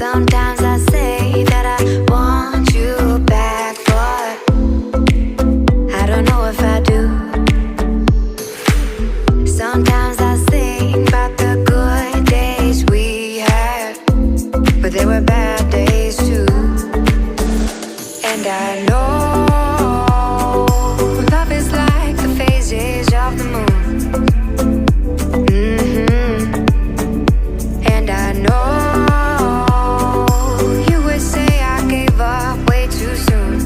Sometimes I say that I want you back, but I don't know if I do. Sometimes I think about the good days we had, but they were bad days too. And I know love is like the phases of the moon. And I know you would say I gave up way too soon.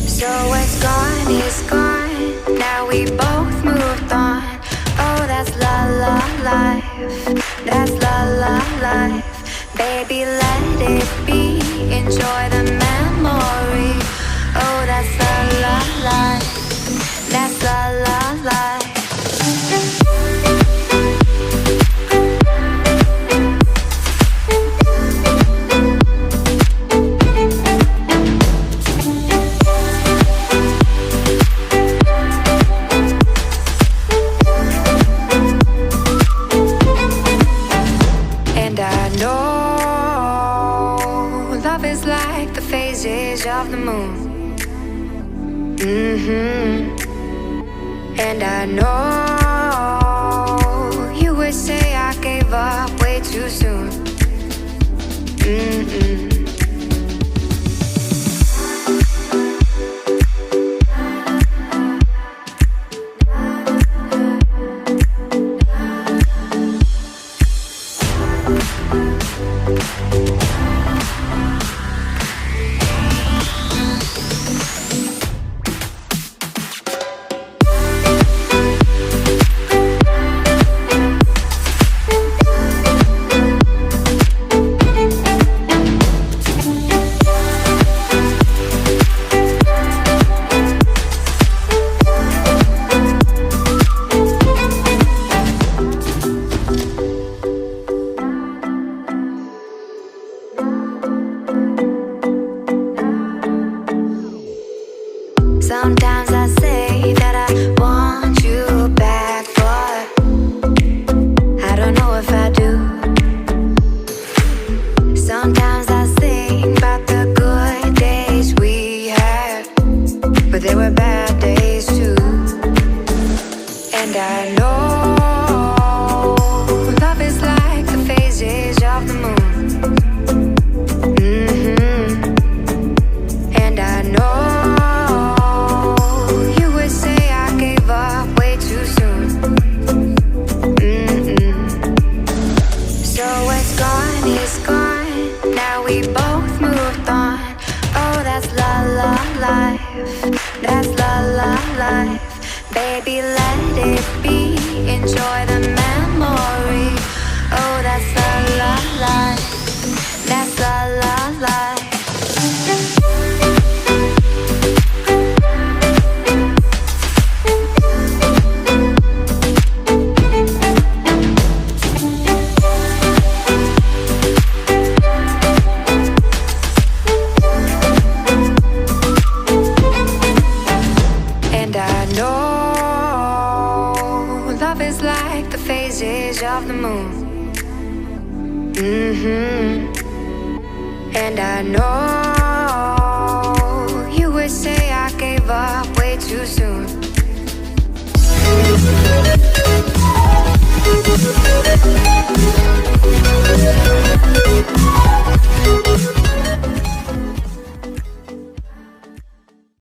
So it's gone, it's gone. Now we both moved on. Oh, that's la la life. That's la la life. Baby, let it be. Enjoy the memory. Oh, that's la la life. That's la la life. Of the moon. And I know you would say I gave up way too soon. Sometimes I say that I want you back, but I don't know if I do. Sometimes I think about the good days we had, but they were bad days too. And I know love is like the phases of the moon. And I know we both moved on. Oh, that's la la life. That's la la life. Baby, let it be. Enjoy the memory. Oh, that's la la life. That's la la life. Of the moon. And I know you would say I gave up way too soon.